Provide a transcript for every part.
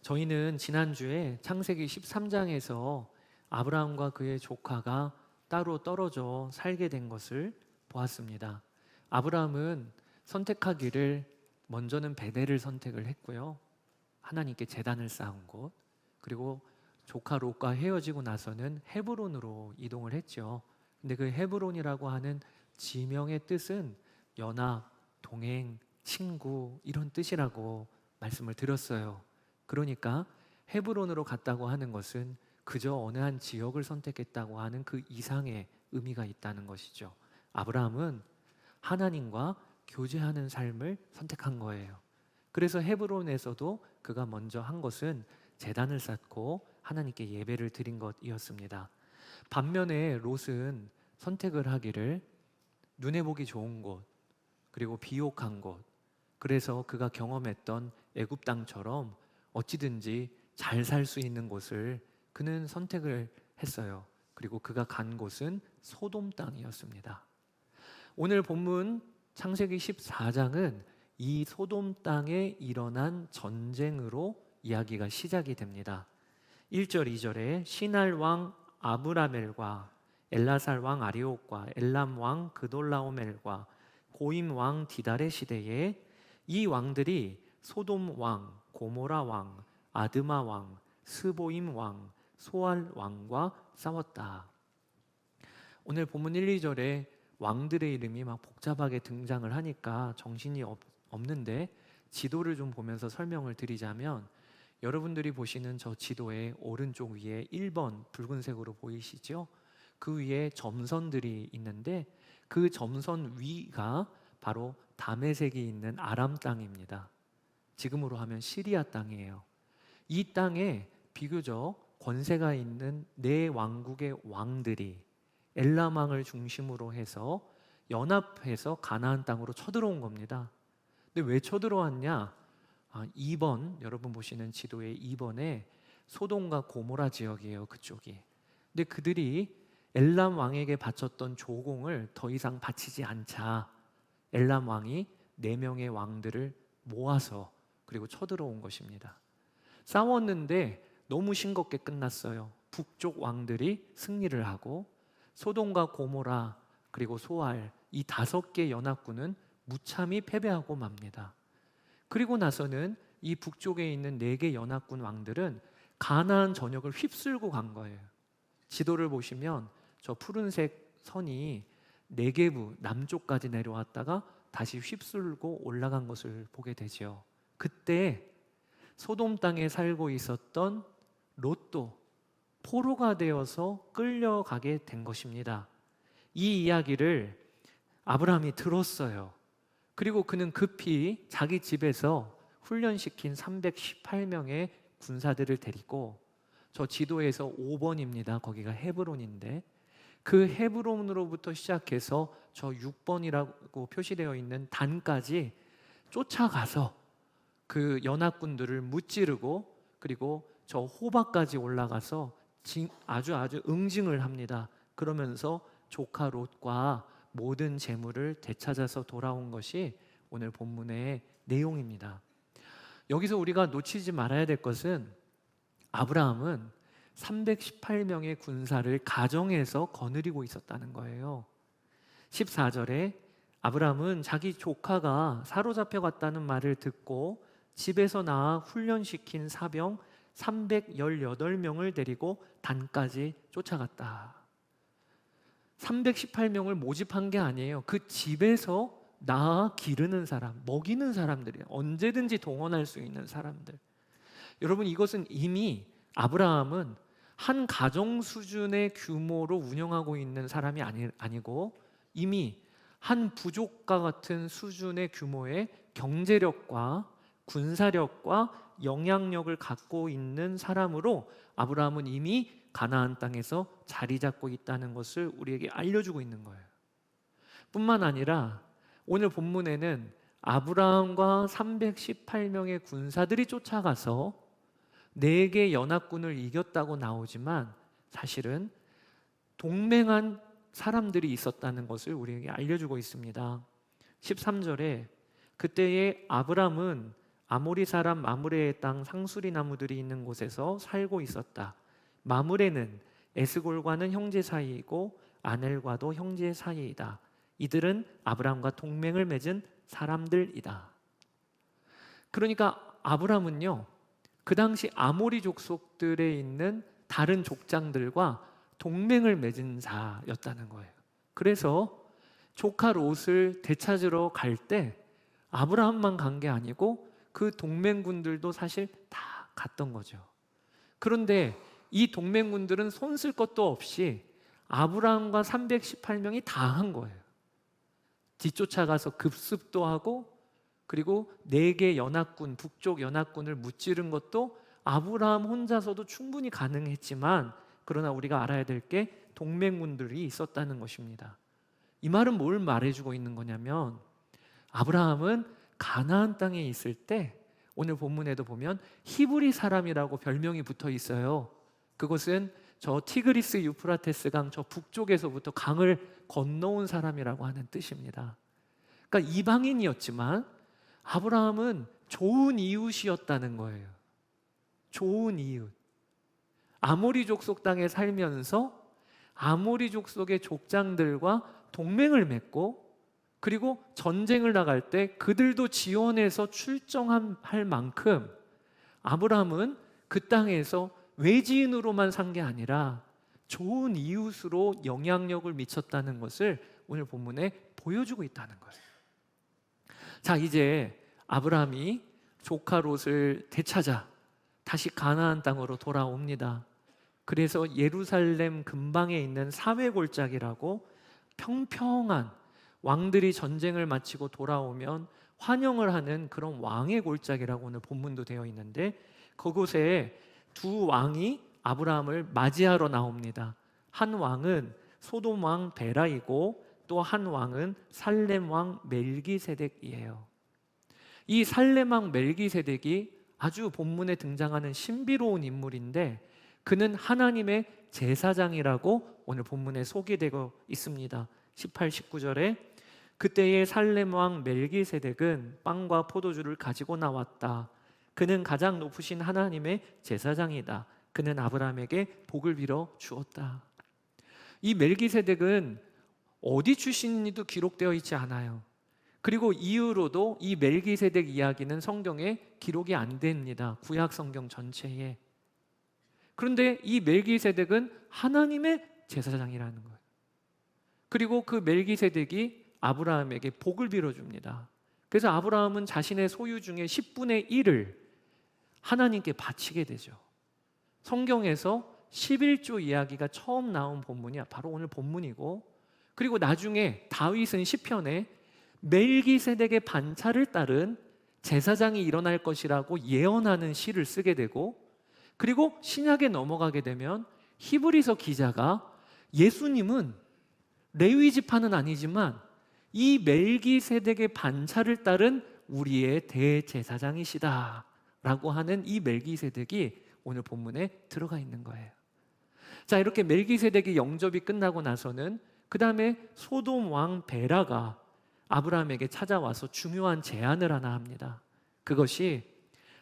저희는 지난주에 창세기 13장에서 아브라함과 그의 조카가 따로 떨어져 살게 된 것을 보았습니다. 아브라함은 선택하기를 먼저는 베델을 선택을 했고요. 하나님께 제단을 쌓은 곳, 그리고 조카 롯과 헤어지고 나서는 헤브론으로 이동을 했죠. 근데 그 헤브론이라고 하는 지명의 뜻은 연합, 동행, 친구 이런 뜻이라고 말씀을 드렸어요. 그러니까 헤브론으로 갔다고 하는 것은 그저 어느 한 지역을 선택했다고 하는 그 이상의 의미가 있다는 것이죠. 아브라함은 하나님과 교제하는 삶을 선택한 거예요. 그래서 헤브론에서도 그가 먼저 한 것은 제단을 쌓고 하나님께 예배를 드린 것이었습니다. 반면에 롯은 선택을 하기를 눈에 보기 좋은 곳, 그리고 비옥한 곳, 그래서 그가 경험했던 애굽 땅처럼 어찌든지 잘 살 수 있는 곳을 그는 선택을 했어요. 그리고 그가 간 곳은 소돔 땅이었습니다. 오늘 본문 창세기 14장은 이 소돔 땅에 일어난 전쟁으로 이야기가 시작이 됩니다. 1절, 2절에 시날 왕 아브라멜과 엘라살 왕 아리옥과 엘람 왕 그돌라오멜과 고임 왕 디달의 시대에 이 왕들이 소돔 왕, 고모라 왕, 아드마 왕, 스보임 왕, 소알 왕과 싸웠다. 오늘 본문 1, 2절에 왕들의 이름이 막 복잡하게 등장을 하니까 정신이 없는데 지도를 좀 보면서 설명을 드리자면, 여러분들이 보시는 저 지도의 오른쪽 위에 1번 붉은색으로 보이시죠? 그 위에 점선들이 있는데 그 점선 위가 바로 다메섹이 있는 아람 땅입니다. 지금으로 하면 시리아 땅이에요. 이 땅에 비교적 권세가 있는 네 왕국의 왕들이 엘람 왕을 중심으로 해서 연합해서 가나안 땅으로 쳐들어온 겁니다. 근데 왜 쳐들어왔냐? 2번, 여러분 보시는 지도의 2번에 소돔과 고모라 지역이에요. 그쪽이. 근데 그들이 엘람 왕에게 바쳤던 조공을 더 이상 바치지 않자 엘람 왕이 4명의 왕들을 모아서 그리고 쳐들어온 것입니다. 싸웠는데 너무 싱겁게 끝났어요. 북쪽 왕들이 승리를 하고 소돔과 고모라 그리고 소알 이 5개 연합군은 무참히 패배하고 맙니다. 그리고 나서는 이 북쪽에 있는 4개 연합군 왕들은 가나안 전역을 휩쓸고 간 거예요. 지도를 보시면 저 푸른색 선이 네게부 남쪽까지 내려왔다가 다시 휩쓸고 올라간 것을 보게 되죠. 그때 소돔 땅에 살고 있었던 롯도 포로가 되어서 끌려가게 된 것입니다. 이 이야기를 아브라함이 들었어요. 그리고 그는 급히 자기 집에서 훈련시킨 318명의 군사들을 데리고, 저 지도에서 5번입니다. 거기가 헤브론인데 그 헤브론으로부터 시작해서 저 6번이라고 표시되어 있는 단까지 쫓아가서 그 연합군들을 무찌르고, 그리고 저 호박까지 올라가서 아주 응징을 합니다. 그러면서 조카 롯과 모든 재물을 되찾아서 돌아온 것이 오늘 본문의 내용입니다. 여기서 우리가 놓치지 말아야 될 것은 아브라함은 318명의 군사를 가정에서 거느리고 있었다는 거예요. 14절에 아브라함은 자기 조카가 사로잡혀 갔다는 말을 듣고 집에서 나와 훈련시킨 사병 318명을 데리고 단까지 쫓아갔다. 318명을 모집한 게 아니에요. 그 집에서 낳아 기르는 사람, 먹이는 사람들이에요. 언제든지 동원할 수 있는 사람들. 여러분, 이것은 이미 아브라함은 한 가정 수준의 규모로 운영하고 있는 사람이 아니고 이미 한 부족과 같은 수준의 규모의 경제력과 군사력과 영향력을 갖고 있는 사람으로 아브라함은 이미 가나안 땅에서 자리 잡고 있다는 것을 우리에게 알려주고 있는 거예요. 뿐만 아니라 오늘 본문에는 아브라함과 318명의 군사들이 쫓아가서 4개 연합군을 이겼다고 나오지만 사실은 동맹한 사람들이 있었다는 것을 우리에게 알려주고 있습니다. 13절에 그때의 아브람은 아모리 사람 마므레의 땅 상수리 나무들이 있는 곳에서 살고 있었다. 마므레는 에스골과는 형제 사이이고 아넬과도 형제 사이이다. 이들은 아브라함과 동맹을 맺은 사람들이다. 그러니까 아브라함은요, 그 당시 아모리 족속들에 있는 다른 족장들과 동맹을 맺은 자였다는 거예요. 그래서 조카 롯을 되찾으러 갈 때 아브라함만 간 게 아니고 그 동맹군들도 사실 다 갔던 거죠. 그런데 이 동맹군들은 손 쓸 것도 없이 아브라함과 318명이 다 한 거예요. 뒤쫓아가서 급습도 하고, 그리고 4개 연합군, 북쪽 연합군을 무찌른 것도 아브라함 혼자서도 충분히 가능했지만, 그러나 우리가 알아야 될 게 동맹군들이 있었다는 것입니다. 이 말은 뭘 말해주고 있는 거냐면, 아브라함은 가나안 땅에 있을 때 오늘 본문에도 보면 히브리 사람이라고 별명이 붙어 있어요. 그것은 저 티그리스 유프라테스 강 저 북쪽에서부터 강을 건너온 사람이라고 하는 뜻입니다. 그러니까 이방인이었지만 아브라함은 좋은 이웃이었다는 거예요. 좋은 이웃. 아모리 족속 땅에 살면서 아모리 족속의 족장들과 동맹을 맺고, 그리고 전쟁을 나갈 때 그들도 지원해서 출정할 만큼 아브라함은 그 땅에서 외지인으로만 산 게 아니라 좋은 이웃으로 영향력을 미쳤다는 것을 오늘 본문에 보여주고 있다는 거예요. 자, 이제 아브라함이 조카 롯을 되찾아 다시 가나안 땅으로 돌아옵니다. 그래서 예루살렘 근방에 있는 사회골짜기라고 평평한, 왕들이 전쟁을 마치고 돌아오면 환영을 하는 그런 왕의 골짜기라고 오늘 본문도 되어 있는데, 그곳에 두 왕이 아브라함을 맞이하러 나옵니다. 한 왕은 소돔 왕 베라이고 또 한 왕은 살렘 왕 멜기세덱이에요. 이 살렘 왕 멜기세덱이 아주 본문에 등장하는 신비로운 인물인데, 그는 하나님의 제사장이라고 오늘 본문에 소개되고 있습니다. 18, 19절에 그때의 살렘 왕 멜기세덱은 빵과 포도주를 가지고 나왔다. 그는 가장 높으신 하나님의 제사장이다. 그는 아브라함에게 복을 빌어 주었다. 이 멜기세덱은 어디 출신인지도 기록되어 있지 않아요. 그리고 이후로도 이 멜기세덱 이야기는 성경에 기록이 안 됩니다. 구약 성경 전체에. 그런데 이 멜기세덱은 하나님의 제사장이라는 거예요. 그리고 그 멜기세덱이 아브라함에게 복을 빌어줍니다. 그래서 아브라함은 자신의 소유 중에 10분의 1을 하나님께 바치게 되죠. 성경에서 11조 이야기가 처음 나온 본문이 바로 오늘 본문이고, 그리고 나중에 다윗은 시편에 멜기세덱의 반차를 따른 제사장이 일어날 것이라고 예언하는 시를 쓰게 되고, 그리고 신약에 넘어가게 되면 히브리서 기자가 예수님은 레위 지파는 아니지만 이 멜기세덱의 반차를 따른 우리의 대제사장이시다 라고 하는 이 멜기세덱이 오늘 본문에 들어가 있는 거예요. 자, 이렇게 멜기세덱의 영접이 끝나고 나서는 그 다음에 소돔 왕 베라가 아브라함에게 찾아와서 중요한 제안을 하나 합니다. 그것이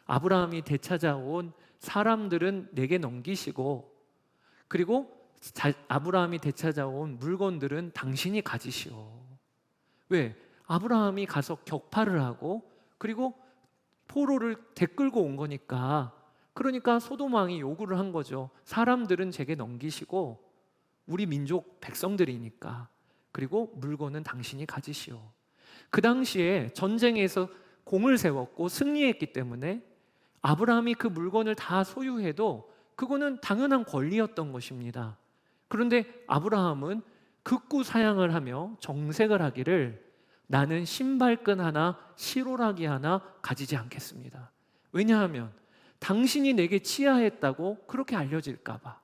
아브라함이 되찾아온 사람들은 내게 넘기시고, 그리고 아브라함이 되찾아온 물건들은 당신이 가지시오. 왜? 아브라함이 가서 격파를 하고 그리고 포로를 데끌고 온 거니까. 그러니까 소돔 왕이 요구를 한 거죠. 사람들은 제게 넘기시고 우리 민족 백성들이니까, 그리고 물건은 당신이 가지시오. 그 당시에 전쟁에서 공을 세웠고 승리했기 때문에 아브라함이 그 물건을 다 소유해도 그거는 당연한 권리였던 것입니다. 그런데 아브라함은 극구 사양을 하며 정색을 하기를, 나는 신발끈 하나 시로라기 하나 가지지 않겠습니다. 왜냐하면 당신이 내게 치하했다고 그렇게 알려질까 봐.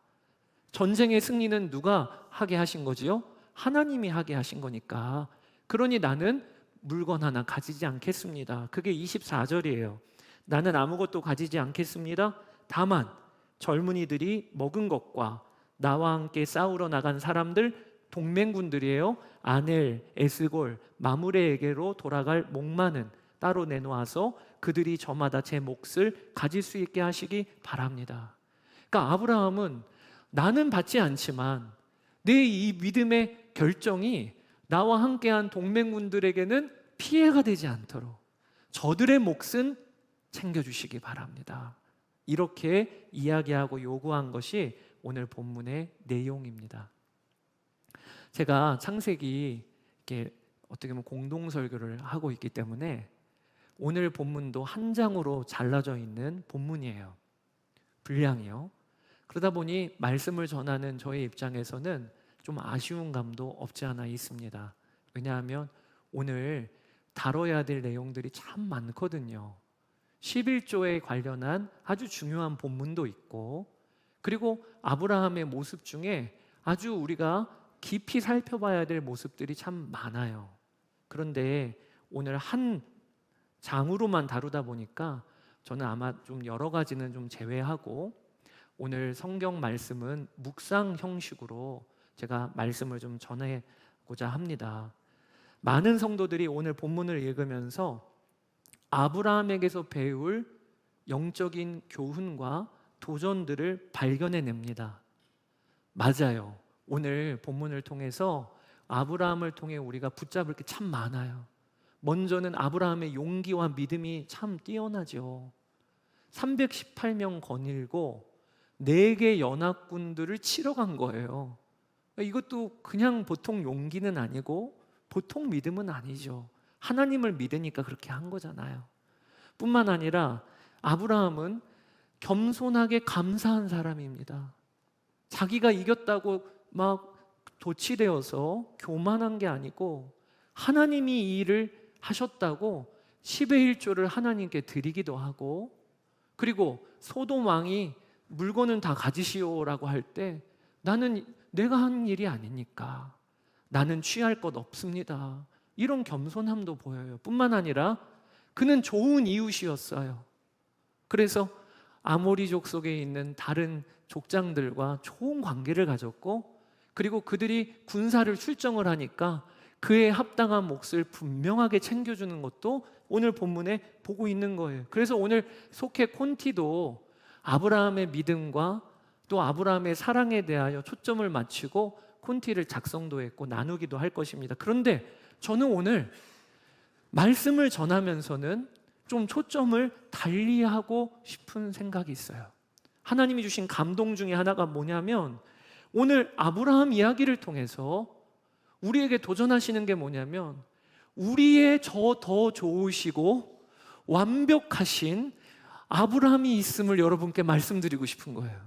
전쟁의 승리는 누가 하게 하신 거지요? 하나님이 하게 하신 거니까. 그러니 나는 물건 하나 가지지 않겠습니다. 그게 24절이에요. 나는 아무것도 가지지 않겠습니다. 다만 젊은이들이 먹은 것과 나와 함께 싸우러 나간 사람들, 동맹군들이에요. 아넬, 에스골, 마므레에게로 돌아갈 목마는 따로 내놓아서 그들이 저마다 제 몫을 가질 수 있게 하시기 바랍니다. 그러니까 아브라함은 나는 받지 않지만 내 이 믿음의 결정이 나와 함께한 동맹군들에게는 피해가 되지 않도록 저들의 몫은 챙겨주시기 바랍니다. 이렇게 이야기하고 요구한 것이 오늘 본문의 내용입니다. 제가 창세기 이렇게 어떻게 보면 공동설교를 하고 있기 때문에 오늘 본문도 한 장으로 잘라져 있는 본문이에요. 분량이요. 그러다 보니 말씀을 전하는 저의 입장에서는 좀 아쉬운 감도 없지 않아 있습니다. 왜냐하면 오늘 다뤄야 될 내용들이 참 많거든요. 11조에 관련한 아주 중요한 본문도 있고, 그리고 아브라함의 모습 중에 아주 우리가 깊이 살펴봐야 될 모습들이 참 많아요. 그런데 오늘 한 장으로만 다루다 보니까 저는 아마 좀 여러 가지는 좀 제외하고 오늘 성경 말씀은 묵상 형식으로 제가 말씀을 좀 전하고자 합니다. 많은 성도들이 오늘 본문을 읽으면서 아브라함에게서 배울 영적인 교훈과 도전들을 발견해냅니다. 맞아요. 오늘 본문을 통해서 아브라함을 통해 우리가 붙잡을 게 참 많아요. 먼저는 아브라함의 용기와 믿음이 참 뛰어나죠. 318명 거닐고 4개 연합군들을 치러 간 거예요. 이것도 그냥 보통 용기는 아니고 보통 믿음은 아니죠. 하나님을 믿으니까 그렇게 한 거잖아요. 뿐만 아니라 아브라함은 겸손하게 감사한 사람입니다. 자기가 이겼다고 막 도취되어서 교만한 게 아니고 하나님이 이 일을 하셨다고 10의 1조를 하나님께 드리기도 하고, 그리고 소돔 왕이 물건은 다 가지시오라고 할 때 나는 내가 한 일이 아니니까 나는 취할 것 없습니다. 이런 겸손함도 보여요. 뿐만 아니라 그는 좋은 이웃이었어요. 그래서 아모리족 속에 있는 다른 족장들과 좋은 관계를 가졌고, 그리고 그들이 군사를 출정을 하니까 그에 합당한 몫을 분명하게 챙겨주는 것도 오늘 본문에 보고 있는 거예요. 그래서 오늘 속해 콘티도 아브라함의 믿음과 또 아브라함의 사랑에 대하여 초점을 맞추고 콘티를 작성도 했고 나누기도 할 것입니다. 그런데 저는 오늘 말씀을 전하면서는 좀 초점을 달리하고 싶은 생각이 있어요. 하나님이 주신 감동 중에 하나가 뭐냐면 오늘 아브라함 이야기를 통해서 우리에게 도전하시는 게 뭐냐면 우리의 저 더 좋으시고 완벽하신 아브라함이 있음을 여러분께 말씀드리고 싶은 거예요.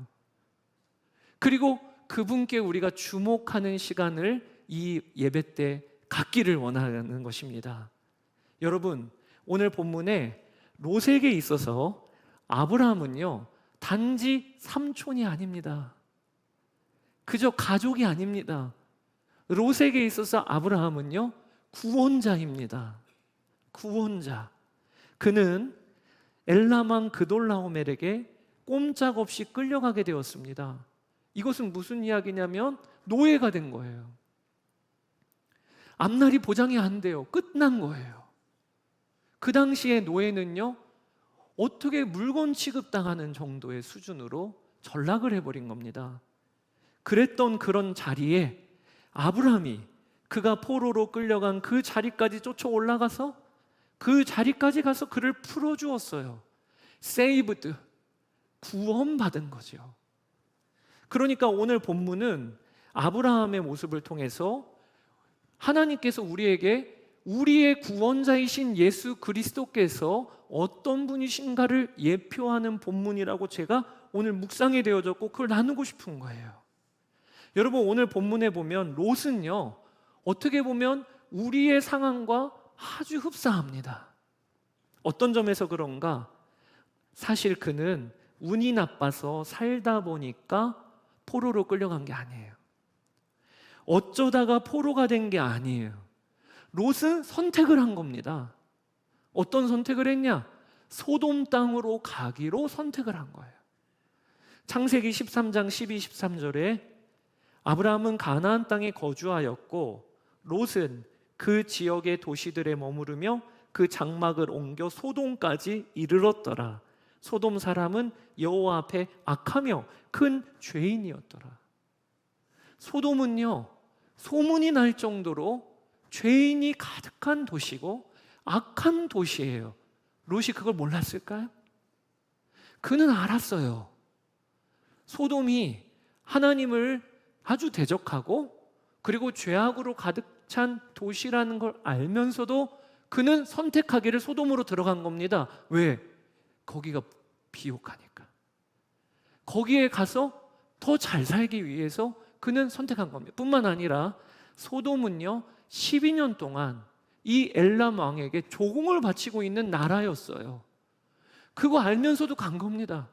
그리고 그분께 우리가 주목하는 시간을 이 예배 때 갖기를 원하는 것입니다. 여러분, 오늘 본문에 롯에게 있어서 아브라함은요 단지 삼촌이 아닙니다. 그저 가족이 아닙니다. 롯에게 있어서 아브라함은요 구원자입니다. 구원자. 그는 엘라만 그돌라오멜에게 꼼짝없이 끌려가게 되었습니다. 이것은 무슨 이야기냐면 노예가 된 거예요. 앞날이 보장이 안 돼요. 끝난 거예요. 그 당시에 노예는요 어떻게 물건 취급당하는 정도의 수준으로 전락을 해버린 겁니다. 그랬던 그런 자리에 아브라함이 그가 포로로 끌려간 그 자리까지 쫓아 올라가서 그 자리까지 가서 그를 풀어주었어요. saved, 구원받은 거죠. 그러니까 오늘 본문은 아브라함의 모습을 통해서 하나님께서 우리에게 우리의 구원자이신 예수 그리스도께서 어떤 분이신가를 예표하는 본문이라고 제가 오늘 묵상이 되어졌고 그걸 나누고 싶은 거예요. 여러분, 오늘 본문에 보면 롯은요 어떻게 보면 우리의 상황과 아주 흡사합니다. 어떤 점에서 그런가? 사실 그는 운이 나빠서 살다 보니까 포로로 끌려간 게 아니에요. 어쩌다가 포로가 된 게 아니에요. 롯은 선택을 한 겁니다. 어떤 선택을 했냐? 소돔 땅으로 가기로 선택을 한 거예요. 창세기 13장 12, 13절에 아브라함은 가나안 땅에 거주하였고 롯은 그 지역의 도시들에 머무르며 그 장막을 옮겨 소돔까지 이르렀더라. 소돔 사람은 여호와 앞에 악하며 큰 죄인이었더라. 소돔은요, 소문이 날 정도로 죄인이 가득한 도시고 악한 도시예요. 롯이 그걸 몰랐을까요? 그는 알았어요. 소돔이 하나님을 아주 대적하고 그리고 죄악으로 가득 찬 도시라는 걸 알면서도 그는 선택하기를 소돔으로 들어간 겁니다. 왜? 거기가 비옥하니까. 거기에 가서 더 잘 살기 위해서 그는 선택한 겁니다. 뿐만 아니라 소돔은요 12년 동안 이 엘람 왕에게 조공을 바치고 있는 나라였어요. 그거 알면서도 간 겁니다.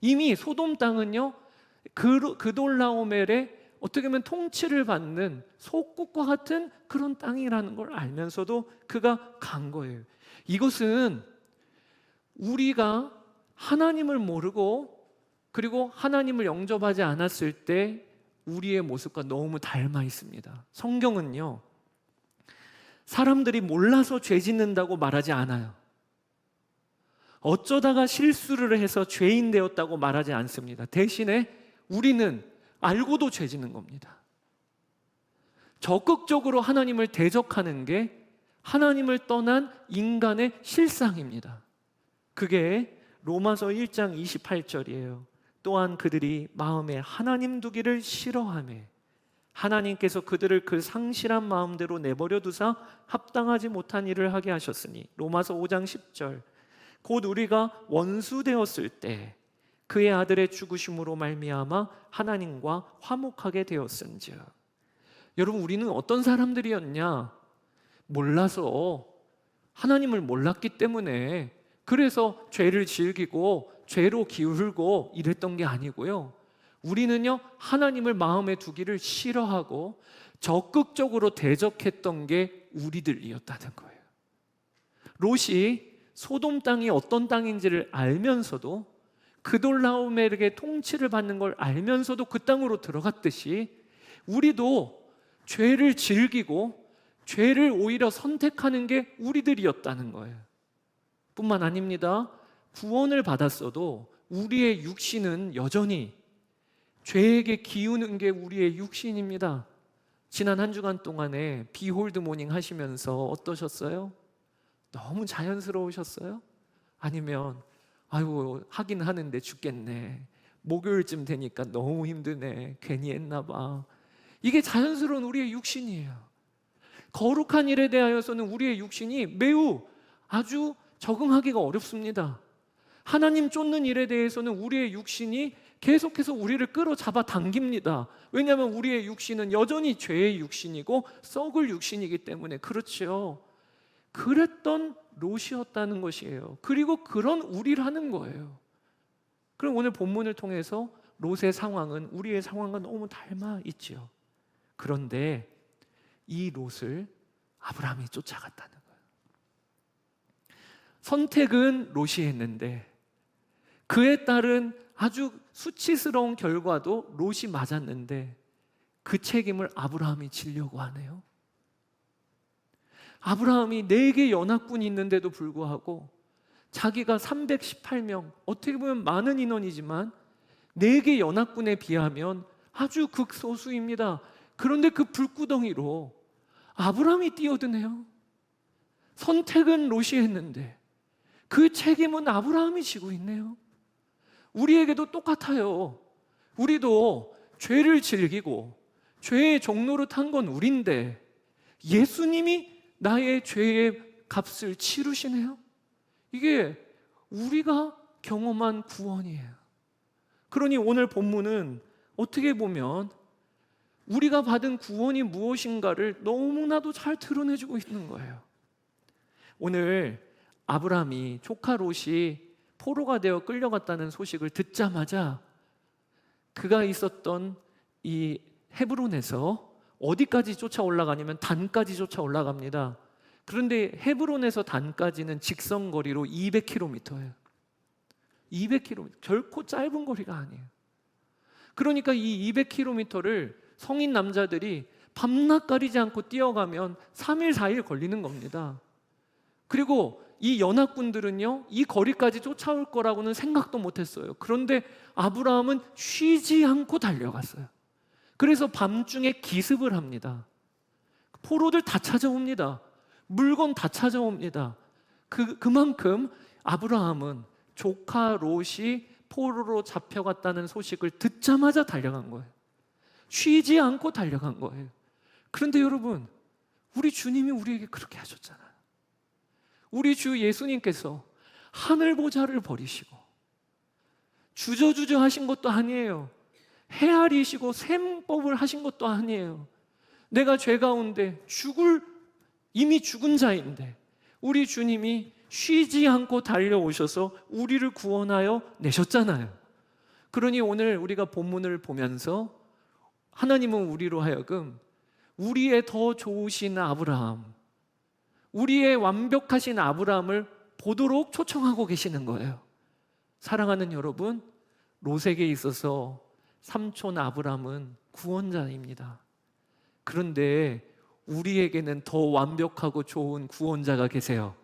이미 소돔 땅은요 그돌라오멜의 어떻게 보면 통치를 받는 속국과 같은 그런 땅이라는 걸 알면서도 그가 간 거예요. 이것은 우리가 하나님을 모르고 그리고 하나님을 영접하지 않았을 때 우리의 모습과 너무 닮아 있습니다. 성경은요 사람들이 몰라서 죄 짓는다고 말하지 않아요. 어쩌다가 실수를 해서 죄인 되었다고 말하지 않습니다. 대신에 우리는 알고도 죄 짓는 겁니다. 적극적으로 하나님을 대적하는 게 하나님을 떠난 인간의 실상입니다. 그게 로마서 1장 28절이에요. 또한 그들이 마음에 하나님 두기를 싫어하며 하나님께서 그들을 그 상실한 마음대로 내버려 두사 합당하지 못한 일을 하게 하셨으니 로마서 5장 10절 곧 우리가 원수 되었을 때 그의 아들의 죽으심으로 말미암아 하나님과 화목하게 되었은즉. 여러분 우리는 어떤 사람들이었냐? 몰라서 하나님을 몰랐기 때문에 그래서 죄를 즐기고 죄로 기울고 이랬던 게 아니고요. 우리는요 하나님을 마음에 두기를 싫어하고 적극적으로 대적했던 게 우리들이었다는 거예요. 롯이 소돔 땅이 어떤 땅인지를 알면서도 그돌라오멜에게 통치를 받는 걸 알면서도 그 땅으로 들어갔듯이 우리도 죄를 즐기고 죄를 오히려 선택하는 게 우리들이었다는 거예요. 뿐만 아닙니다. 구원을 받았어도 우리의 육신은 여전히 죄에게 기우는 게 우리의 육신입니다. 지난 한 주간 동안에 비홀드 모닝 하시면서 어떠셨어요? 너무 자연스러우셨어요? 아니면 아이고 하긴 하는데 죽겠네, 목요일쯤 되니까 너무 힘드네, 괜히 했나 봐. 이게 자연스러운 우리의 육신이에요. 거룩한 일에 대하여서는 우리의 육신이 매우 아주 적응하기가 어렵습니다. 하나님 쫓는 일에 대해서는 우리의 육신이 계속해서 우리를 끌어잡아 당깁니다. 왜냐하면 우리의 육신은 여전히 죄의 육신이고 썩을 육신이기 때문에. 그렇죠. 그랬던 롯이었다는 것이에요. 그리고 그런 우리라는 거예요. 그럼 오늘 본문을 통해서 롯의 상황은 우리의 상황과 너무 닮아 있지요. 그런데 이 롯을 아브라함이 쫓아갔다는 거예요. 선택은 롯이 했는데 그에 따른 아주 수치스러운 결과도 롯이 맞았는데 그 책임을 아브라함이 지려고 하네요. 아브라함이 4개 연합군이 있는데도 불구하고 자기가 318명, 어떻게 보면 많은 인원이지만 4개 연합군에 비하면 아주 극소수입니다. 그런데 그 불구덩이로 아브라함이 뛰어드네요. 선택은 롯이 했는데 그 책임은 아브라함이 지고 있네요. 우리에게도 똑같아요. 우리도 죄를 즐기고 죄의 종로를 탄 건 우린데 예수님이 나의 죄의 값을 치르시네요. 이게 우리가 경험한 구원이에요. 그러니 오늘 본문은 어떻게 보면 우리가 받은 구원이 무엇인가를 너무나도 잘 드러내주고 있는 거예요. 오늘 아브라함이 조카 롯이 포로가 되어 끌려갔다는 소식을 듣자마자 그가 있었던 이 헤브론에서 어디까지 쫓아 올라가냐면 단까지 쫓아 올라갑니다. 그런데 헤브론에서 단까지는 직선거리로 200km예요. 200km, 결코 짧은 거리가 아니에요. 그러니까 이 200km를 성인 남자들이 밤낮 가리지 않고 뛰어가면 3일, 4일 걸리는 겁니다. 그리고 이 연합군들은요, 이 거리까지 쫓아올 거라고는 생각도 못했어요. 그런데 아브라함은 쉬지 않고 달려갔어요. 그래서 밤중에 기습을 합니다. 포로들 다 찾아옵니다. 물건 다 찾아옵니다. 그만큼 아브라함은 조카 롯이 포로로 잡혀갔다는 소식을 듣자마자 달려간 거예요. 쉬지 않고 달려간 거예요. 그런데 여러분, 우리 주님이 우리에게 그렇게 하셨잖아요. 우리 주 예수님께서 하늘 보좌를 버리시고 주저주저 하신 것도 아니에요. 헤아리시고 셈법을 하신 것도 아니에요. 내가 죄 가운데 이미 죽은 자인데 우리 주님이 쉬지 않고 달려오셔서 우리를 구원하여 내셨잖아요. 그러니 오늘 우리가 본문을 보면서 하나님은 우리로 하여금 우리의 더 좋으신 아브라함, 우리의 완벽하신 아브라함을 보도록 초청하고 계시는 거예요. 사랑하는 여러분, 롯에게 있어서 삼촌 아브라함은 구원자입니다. 그런데 우리에게는 더 완벽하고 좋은 구원자가 계세요.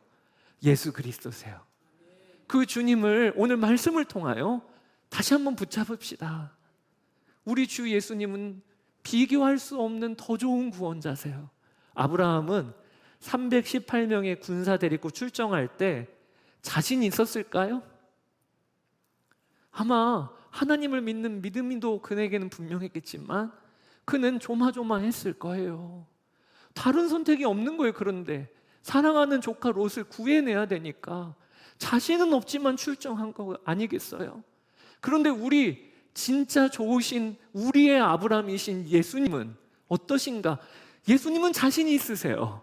예수 그리스도세요. 그 주님을 오늘 말씀을 통하여 다시 한번 붙잡읍시다. 우리 주 예수님은 비교할 수 없는 더 좋은 구원자세요. 아브라함은 318명의 군사 데리고 출정할 때 자신이 있었을까요? 아마 하나님을 믿는 믿음도 그에게는 분명했겠지만 그는 조마조마했을 거예요. 다른 선택이 없는 거예요. 그런데 사랑하는 조카 롯을 구해내야 되니까 자신은 없지만 출정한 거 아니겠어요? 그런데 우리 진짜 좋으신 우리의 아브라함이신 예수님은 어떠신가? 예수님은 자신이 있으세요.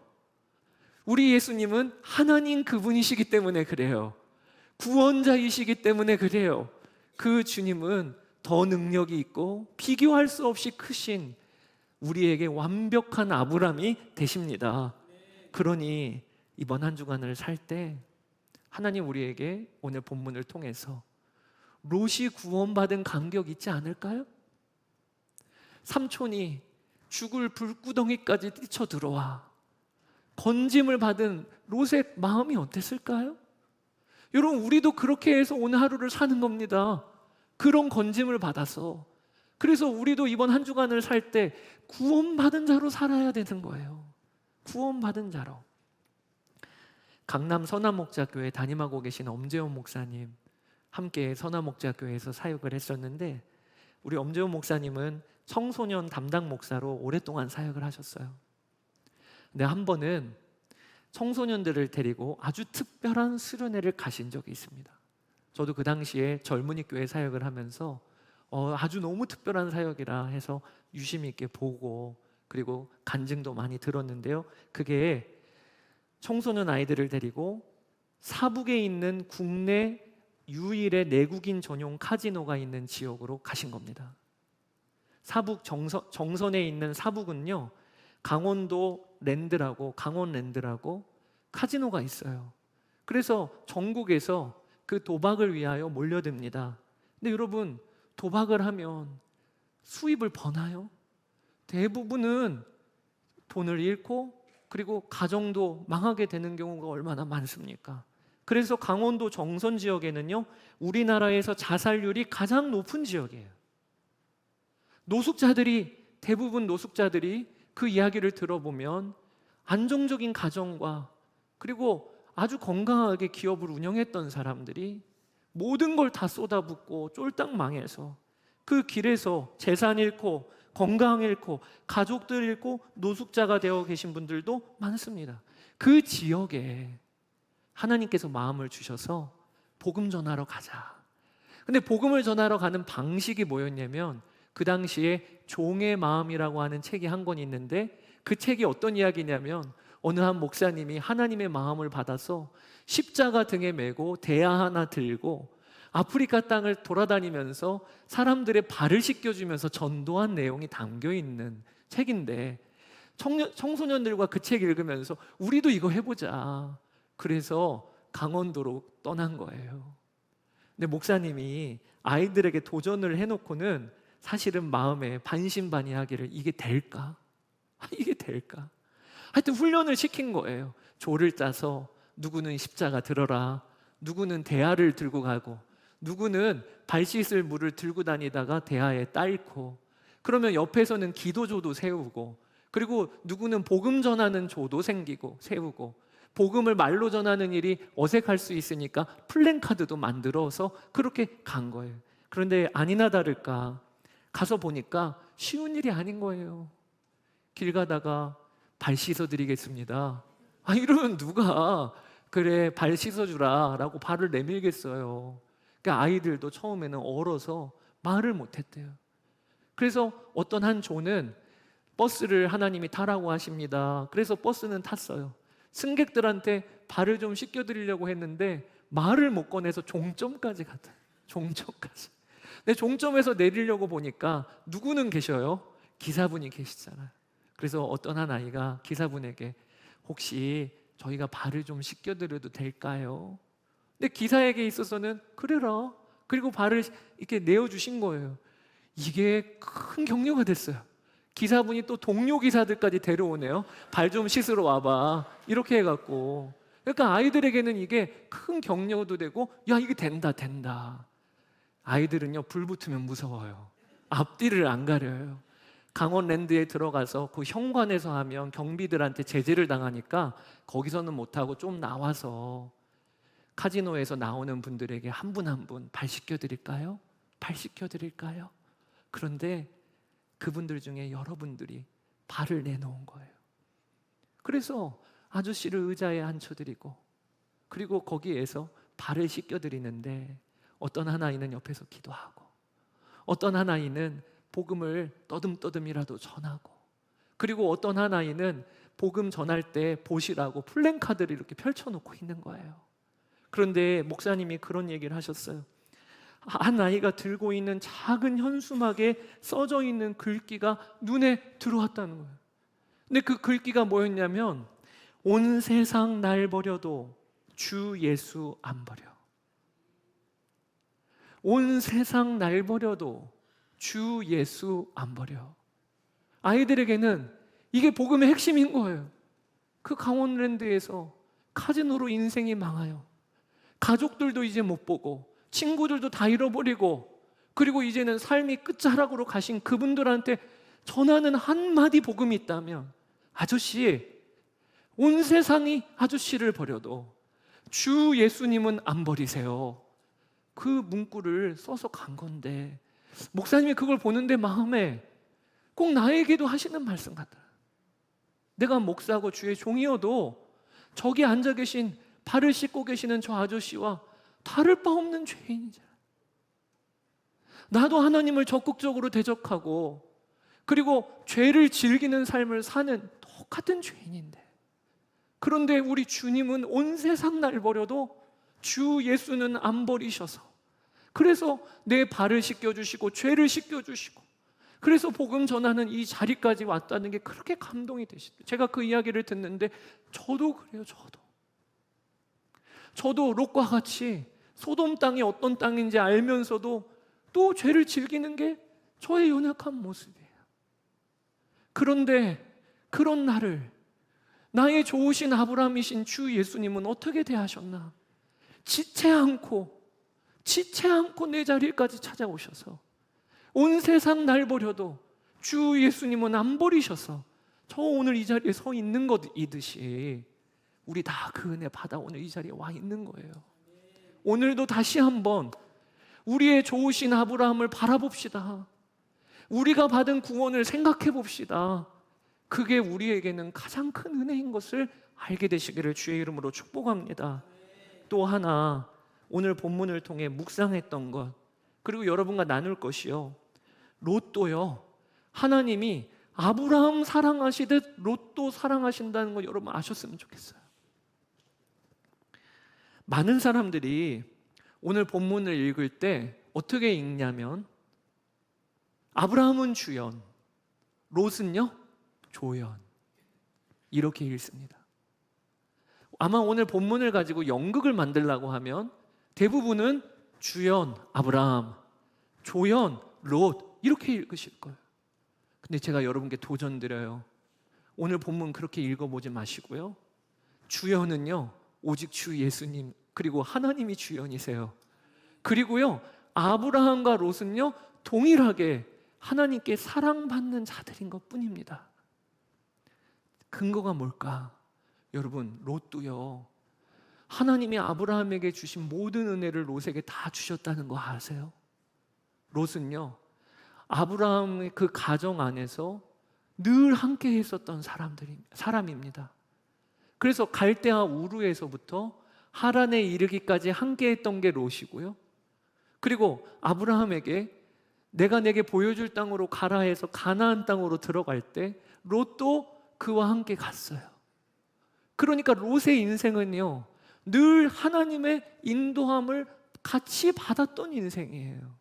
우리 예수님은 하나님 그분이시기 때문에 그래요. 구원자이시기 때문에 그래요. 그 주님은 더 능력이 있고 비교할 수 없이 크신 우리에게 완벽한 아브라함이 되십니다. 그러니 이번 한 주간을 살 때 하나님 우리에게 오늘 본문을 통해서 롯이 구원받은 간격 있지 않을까요? 삼촌이 죽을 불구덩이까지 뛰쳐 들어와 건짐을 받은 롯의 마음이 어땠을까요? 여러분, 우리도 그렇게 해서 오늘 하루를 사는 겁니다. 그런 건짐을 받아서. 그래서 우리도 이번 한 주간을 살 때 구원받은 자로 살아야 되는 거예요. 구원받은 자로. 강남 선화목자교회 담임하고 계신 엄재원 목사님 함께 선화목자교회에서 사역을 했었는데 우리 엄재원 목사님은 청소년 담당 목사로 오랫동안 사역을 하셨어요. 근데 한 번은 청소년들을 데리고 아주 특별한 수련회를 가신 적이 있습니다. 저도 그 당시에 젊은이 교회 사역을 하면서 아주 너무 특별한 사역이라 해서 유심 있게 보고 그리고 간증도 많이 들었는데요. 그게 청소년 아이들을 데리고 사북에 있는 국내 유일의 내국인 전용 카지노가 있는 지역으로 가신 겁니다. 사북 정선에 있는 사북은요, 강원도 랜드라고 강원랜드라고 카지노가 있어요. 그래서 전국에서 그 도박을 위하여 몰려듭니다. 근데 여러분, 도박을 하면 수입을 버나요? 대부분은 돈을 잃고 그리고 가정도 망하게 되는 경우가 얼마나 많습니까? 그래서 강원도 정선 지역에는요, 우리나라에서 자살률이 가장 높은 지역이에요. 대부분 노숙자들이 그 이야기를 들어보면 안정적인 가정과 그리고 아주 건강하게 기업을 운영했던 사람들이 모든 걸 다 쏟아붓고 쫄딱 망해서 그 길에서 재산 잃고 건강 잃고 가족들 잃고 노숙자가 되어 계신 분들도 많습니다. 그 지역에 하나님께서 마음을 주셔서 복음 전하러 가자. 근데 복음을 전하러 가는 방식이 뭐였냐면 그 당시에 종의 마음이라고 하는 책이 한 권 있는데 그 책이 어떤 이야기냐면 어느 한 목사님이 하나님의 마음을 받아서 십자가 등에 메고 대야 하나 들고 아프리카 땅을 돌아다니면서 사람들의 발을 씻겨주면서 전도한 내용이 담겨있는 책인데 청소년들과 그 책 읽으면서 우리도 이거 해보자. 그래서 강원도로 떠난 거예요. 근데 목사님이 아이들에게 도전을 해놓고는 사실은 마음에 반신반의하기를 이게 될까? 이게 될까? 하여튼 훈련을 시킨 거예요. 조를 짜서 누구는 십자가 들어라, 누구는 대야를 들고 가고, 누구는 발 씻을 물을 들고 다니다가 대야에 딸고, 그러면 옆에서는 기도조도 세우고, 그리고 누구는 복음 전하는 조도 생기고 세우고, 복음을 말로 전하는 일이 어색할 수 있으니까 플랜카드도 만들어서 그렇게 간 거예요. 그런데 아니나 다를까 가서 보니까 쉬운 일이 아닌 거예요. 길 가다가 발 씻어드리겠습니다. 이러면 누가 그래 발 씻어주라 라고 발을 내밀겠어요. 그러니까 아이들도 처음에는 얼어서 말을 못했대요. 그래서 어떤 한 조는 버스를 하나님이 타라고 하십니다. 그래서 버스는 탔어요. 승객들한테 발을 좀 씻겨드리려고 했는데 말을 못 꺼내서 종점까지 갔다. 종점까지. 근데 종점에서 내리려고 보니까 누구는 계셔요? 기사분이 계시잖아요. 그래서 어떤 한 아이가 기사분에게 혹시 저희가 발을 좀 씻겨드려도 될까요? 근데 기사에게 있어서는 그래라. 그리고 발을 이렇게 내어주신 거예요. 이게 큰 격려가 됐어요. 기사분이 또 동료 기사들까지 데려오네요. 발 좀 씻으러 와봐. 이렇게 해갖고. 그러니까 아이들에게는 이게 큰 격려도 되고, 야, 이게 된다. 아이들은요, 불 붙으면 무서워요. 앞뒤를 안 가려요. 강원랜드에 들어가서 그 현관에서 하면 경비들한테 제재를 당하니까 거기서는 못하고 좀 나와서 카지노에서 나오는 분들에게 한 분 한 분 발 씻겨드릴까요? 발 씻겨드릴까요? 그런데 그분들 중에 여러분들이 발을 내놓은 거예요. 그래서 아저씨를 의자에 앉혀드리고, 그리고 거기에서 발을 씻겨드리는데 어떤 한 아이는 옆에서 기도하고, 어떤 한 아이는 복음을 떠듬떠듬이라도 전하고, 그리고 어떤 한 아이는 복음 전할 때 보시라고 플랜카드를 이렇게 펼쳐놓고 있는 거예요. 그런데 목사님이 그런 얘기를 하셨어요. 한 아이가 들고 있는 작은 현수막에 써져 있는 글귀가 눈에 들어왔다는 거예요. 근데 그 글귀가 뭐였냐면, 온 세상 날 버려도 주 예수 안 버려. 온 세상 날 버려도 주 예수 안 버려. 아이들에게는 이게 복음의 핵심인 거예요. 그 강원랜드에서 카지노로 인생이 망해요. 가족들도 이제 못 보고, 친구들도 다 잃어버리고, 그리고 이제는 삶이 끝자락으로 가신 그분들한테 전하는 한마디 복음이 있다면, 아저씨, 온 세상이 아저씨를 버려도 주 예수님은 안 버리세요. 그 문구를 써서 간 건데, 목사님이 그걸 보는데 마음에 꼭 나에게도 하시는 말씀 같아요. 내가 목사고 주의 종이어도 저기 앉아 계신 발을 씻고 계시는 저 아저씨와 다를 바 없는 죄인이잖아요. 나도 하나님을 적극적으로 대적하고, 그리고 죄를 즐기는 삶을 사는 똑같은 죄인인데, 그런데 우리 주님은 온 세상 날 버려도 주 예수는 안 버리셔서, 그래서 내 발을 씻겨주시고 죄를 씻겨주시고, 그래서 복음 전하는 이 자리까지 왔다는 게 그렇게 감동이 되시더라고요. 제가 그 이야기를 듣는데 저도 그래요. 저도 롯과 같이 소돔 땅이 어떤 땅인지 알면서도 또 죄를 즐기는 게 저의 연약한 모습이에요. 그런데 그런 나를 나의 좋으신 아브라함이신 주 예수님은 어떻게 대하셨나? 지체 않고 내 자리까지 찾아오셔서 온 세상 날 버려도 주 예수님은 안 버리셔서 저 오늘 이 자리에 서 있는 것이듯이 우리 다 그 은혜 받아 오늘 이 자리에 와 있는 거예요. 오늘도 다시 한번 우리의 좋으신 아브라함을 바라봅시다. 우리가 받은 구원을 생각해 봅시다. 그게 우리에게는 가장 큰 은혜인 것을 알게 되시기를 주의 이름으로 축복합니다. 또 하나, 오늘 본문을 통해 묵상했던 것, 그리고 여러분과 나눌 것이요, 롯도요, 하나님이 아브라함 사랑하시듯 롯도 사랑하신다는 거 여러분 아셨으면 좋겠어요. 많은 사람들이 오늘 본문을 읽을 때 어떻게 읽냐면, 아브라함은 주연, 롯은요 조연, 이렇게 읽습니다. 아마 오늘 본문을 가지고 연극을 만들려고 하면 대부분은 주연 아브라함, 조연 롯, 이렇게 읽으실 거예요. 근데 제가 여러분께 도전드려요. 오늘 본문 그렇게 읽어보지 마시고요, 주연은요 오직 주 예수님, 그리고 하나님이 주연이세요. 그리고요, 아브라함과 롯은요, 동일하게 하나님께 사랑받는 자들인 것 뿐입니다. 근거가 뭘까? 여러분, 롯도요, 하나님이 아브라함에게 주신 모든 은혜를 롯에게 다 주셨다는 거 아세요? 롯은요, 아브라함의 그 가정 안에서 늘 함께 있었던 사람입니다. 그래서 갈대아 우르에서부터 하란에 이르기까지 함께 했던 게 롯이고요. 그리고 아브라함에게 내가 내게 보여줄 땅으로 가라 해서 가나안 땅으로 들어갈 때 롯도 그와 함께 갔어요. 그러니까 롯의 인생은요, 늘 하나님의 인도함을 같이 받았던 인생이에요.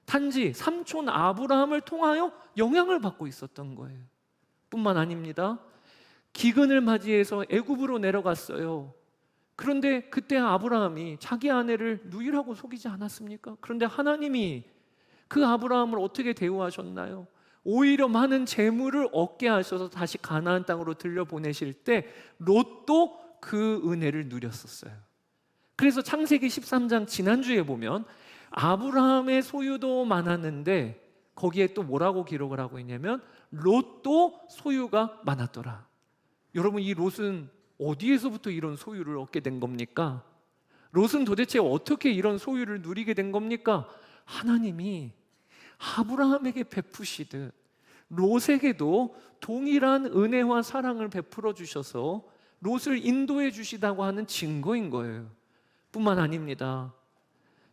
단지 삼촌 아브라함을 통하여 영향을 받고 있었던 거예요. 뿐만 아닙니다. 기근을 맞이해서 애굽으로 내려갔어요. 그런데 그때 아브라함이 자기 아내를 누이라고 속이지 않았습니까? 그런데 하나님이 그 아브라함을 어떻게 대우하셨나요? 오히려 많은 재물을 얻게 하셔서 다시 가나안 땅으로 들려보내실 때 롯도 그 은혜를 누렸었어요. 그래서 창세기 13장 지난주에 보면 아브라함의 소유도 많았는데 거기에 또 뭐라고 기록을 하고 있냐면 롯도 소유가 많았더라. 여러분, 이 롯은 어디에서부터 이런 소유를 얻게 된 겁니까? 롯은 도대체 어떻게 이런 소유를 누리게 된 겁니까? 하나님이 아브라함에게 베푸시듯 롯에게도 동일한 은혜와 사랑을 베풀어 주셔서 롯을 인도해 주시다고 하는 증거인 거예요. 뿐만 아닙니다.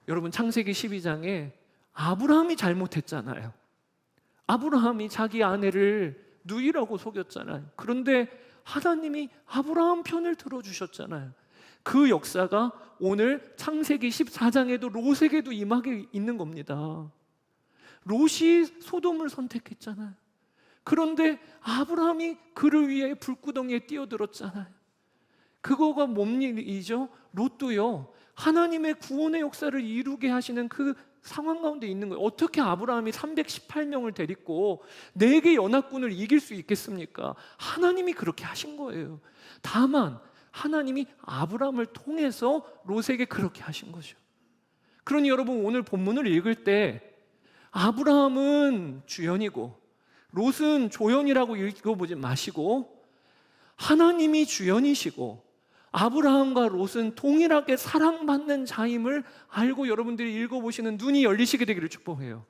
여러분, 창세기 12장에 아브라함이 잘못했잖아요. 아브라함이 자기 아내를 누이라고 속였잖아요. 그런데 하나님이 아브라함 편을 들어주셨잖아요. 그 역사가 오늘 창세기 14장에도 롯에게도 임하게 있는 겁니다. 롯이 소돔을 선택했잖아요. 그런데 아브라함이 그를 위해 불구덩이에 뛰어들었잖아요. 그거가 뭔 일이죠? 롯도요, 하나님의 구원의 역사를 이루게 하시는 그 상황 가운데 있는 거예요. 어떻게 아브라함이 318명을 데리고 4개 연합군을 이길 수 있겠습니까? 하나님이 그렇게 하신 거예요. 다만 하나님이 아브라함을 통해서 롯에게 그렇게 하신 거죠. 그러니 여러분, 오늘 본문을 읽을 때 아브라함은 주연이고 롯은 조연이라고 읽어보지 마시고 하나님이 주연이시고 아브라함과 롯은 동일하게 사랑받는 자임을 알고 여러분들이 읽어보시는 눈이 열리시게 되기를 축복해요.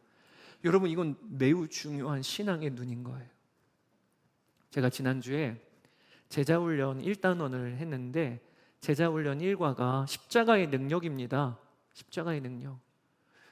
여러분, 이건 매우 중요한 신앙의 눈인 거예요. 제가 지난주에 제자훈련 1단원을 했는데 제자훈련 1과가 십자가의 능력입니다. 십자가의 능력.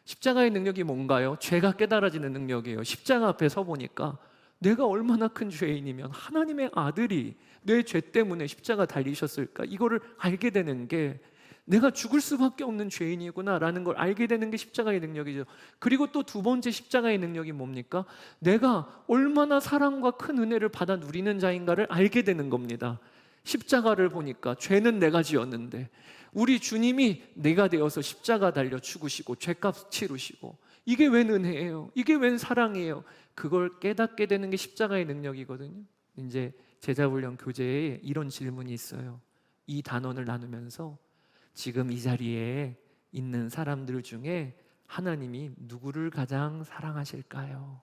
십자가의 능력이 뭔가요? 죄가 깨달아지는 능력이에요. 십자가 앞에 서 보니까 내가 얼마나 큰 죄인이면 하나님의 아들이 내 죄 때문에 십자가 달리셨을까? 이거를 알게 되는 게 내가 죽을 수밖에 없는 죄인이구나라는 걸 알게 되는 게 십자가의 능력이죠. 그리고 또 두 번째 십자가의 능력이 뭡니까? 내가 얼마나 사랑과 큰 은혜를 받아 누리는 자인가를 알게 되는 겁니다. 십자가를 보니까 죄는 내가 지었는데 우리 주님이 내가 되어서 십자가 달려 죽으시고 죄값 치르시고 이게 웬 은혜예요? 이게 웬 사랑이에요? 그걸 깨닫게 되는 게 십자가의 능력이거든요. 이제 제자훈련 교재에 이런 질문이 있어요. 이 단원을 나누면서 지금 이 자리에 있는 사람들 중에 하나님이 누구를 가장 사랑하실까요?